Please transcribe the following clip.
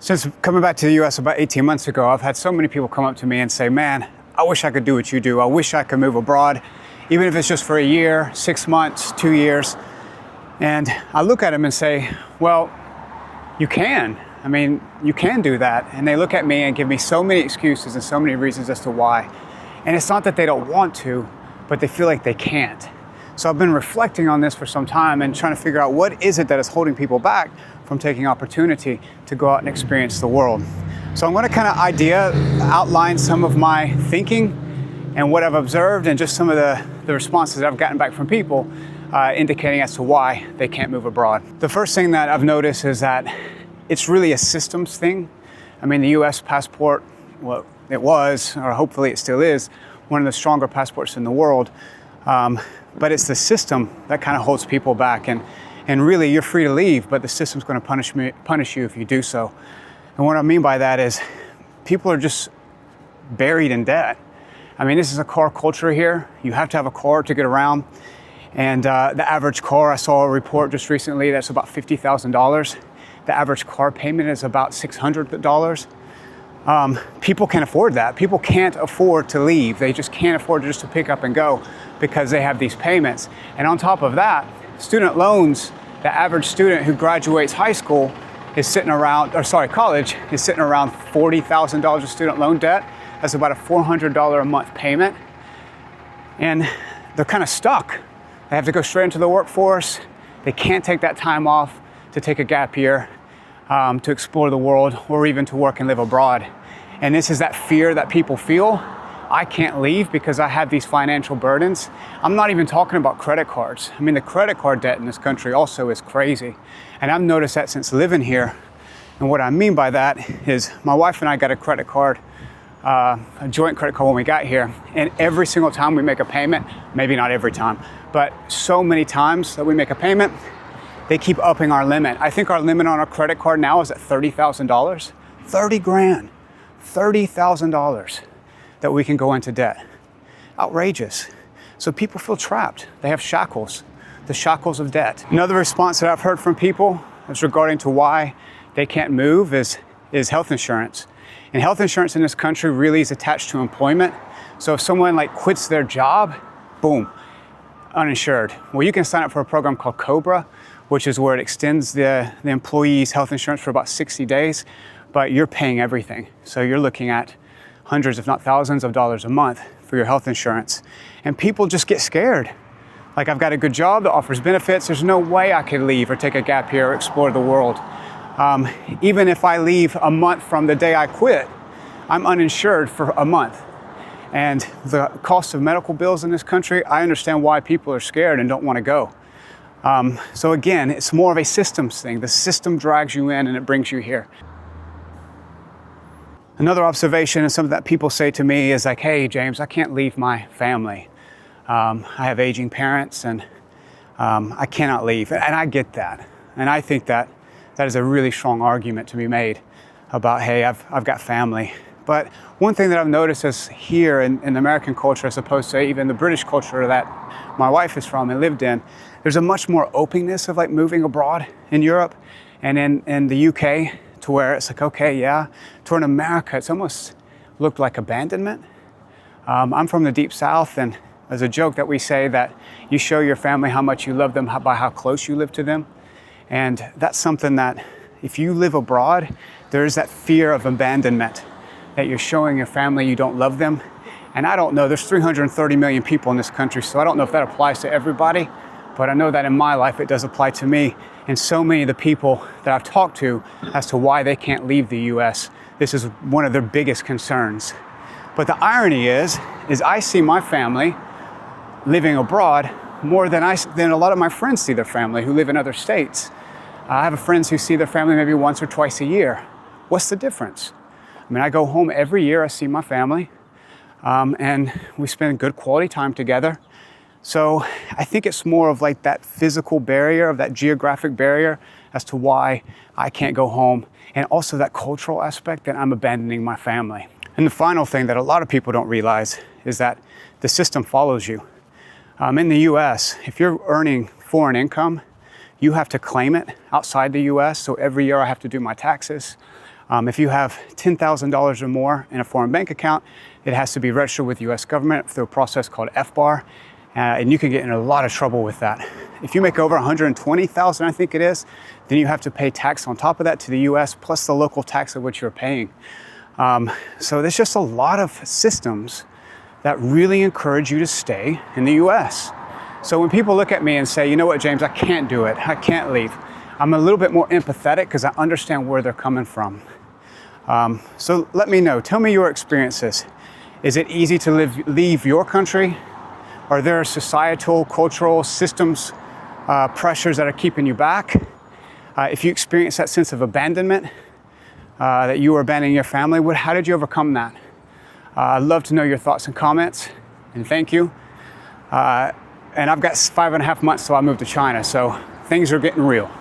Since coming back to the US about 18 months ago, I've had so many people come up to me and say, man, I wish I could do what you do. I wish I could move abroad, even if it's just for a year, 6 months, 2 years. And I look at them and say, well, you can. I mean, you can do that. And they look at me and give me so many excuses and so many reasons as to why. And it's not that they don't want to, but they feel like they can't. So I've been reflecting on this for some time and trying to figure out what is it that is holding people back from taking opportunity to go out and experience the world. So I'm going to kind of outline some of my thinking and what I've observed and just some of the responses that I've gotten back from people indicating as to why they can't move abroad. The first thing that I've noticed is that it's really a systems thing. I mean, the US passport, well, it was, or hopefully it still is, one of the stronger passports in the world. But it's the system that kind of holds people back. And really, you're free to leave, but the system's going to punish you if you do so. And what I mean by that is people are just buried in debt. I mean, this is a car culture here. You have to have a car to get around. And the average car, I saw a report just recently that's about $50,000. The average car payment is about $600. People can't afford that. People can't afford to leave. They just can't afford just to pick up and go because they have these payments. And on top of that, student loans, the average student who graduates high school is sitting around, college is sitting around $40,000 of student loan debt. That's about a $400 a month payment. And they're kind of stuck. They have to go straight into the workforce. They can't take that time off to take a gap year, to explore the world, or even to work and live abroad. And this is that fear that people feel. I can't leave because I have these financial burdens. I'm not even talking about credit cards. I mean, the credit card debt in this country also is crazy. And I've noticed that since living here. And what I mean by that is my wife and I got a credit card, a joint credit card when we got here. And every single time we make a payment, maybe not every time, but so many times that we make a payment, they keep upping our limit. I think our limit on our credit card now is at $30,000. 30 grand, $30,000 that we can go into debt. Outrageous. So people feel trapped. They have shackles, the shackles of debt. Another response that I've heard from people is regarding to why they can't move is health insurance. And health insurance in this country really is attached to employment. So if someone quits their job, boom, uninsured. Well, you can sign up for a program called COBRA, which is where it extends the employee's health insurance for about 60 days, but you're paying everything. So you're looking at hundreds, if not thousands of dollars a month for your health insurance. And people just get scared. Like, I've got a good job that offers benefits. There's no way I could leave or take a gap year or explore the world. Even if I leave a month from the day I quit, I'm uninsured for a month. And the cost of medical bills in this country, I understand why people are scared and don't want to go. So again, it's more of a systems thing. The system drags you in and it brings you here. Another observation and something that people say to me is like, hey, James, I can't leave my family. I have aging parents and I cannot leave. And I get that. And I think that is a really strong argument to be made about, hey, I've got family. But one thing that I've noticed is here in the American culture, as opposed to even the British culture that my wife is from and lived in, there's a much more openness of moving abroad in Europe and in the UK, to where it's like, okay, yeah. To in America, it's almost looked like abandonment. I'm from the deep South, and there's a joke that we say that you show your family how much you love them by how close you live to them. And that's something that if you live abroad, there is that fear of abandonment, that you're showing your family you don't love them. And I don't know, there's 330 million people in this country, so I don't know if that applies to everybody, but I know that in my life it does apply to me. And so many of the people that I've talked to as to why they can't leave the US, this is one of their biggest concerns. But the irony is I see my family living abroad more than a lot of my friends see their family who live in other states. I have friends who see their family maybe once or twice a year. What's the difference? I mean, I go home every year, I see my family, and we spend good quality time together. So I think it's more of that physical barrier, of that geographic barrier as to why I can't go home. And also that cultural aspect that I'm abandoning my family. And the final thing that a lot of people don't realize is that the system follows you. In the US, if you're earning foreign income, you have to claim it outside the US. So every year I have to do my taxes. If you have $10,000 or more in a foreign bank account, it has to be registered with the US government through a process called FBAR, and you can get in a lot of trouble with that. If you make over $120,000, I think it is, then you have to pay tax on top of that to the US, plus the local tax of which you're paying. So there's just a lot of systems that really encourage you to stay in the US. So when people look at me and say, you know what, James, I can't do it, I can't leave, I'm a little bit more empathetic because I understand where they're coming from. So let me know, tell me your experiences. Is it easy to leave your country? Are there societal, cultural systems, pressures that are keeping you back? If you experience that sense of abandonment, that you are abandoning your family, how did you overcome that? I'd love to know your thoughts and comments, and thank you. And I've got 5.5 months till I move to China, so things are getting real.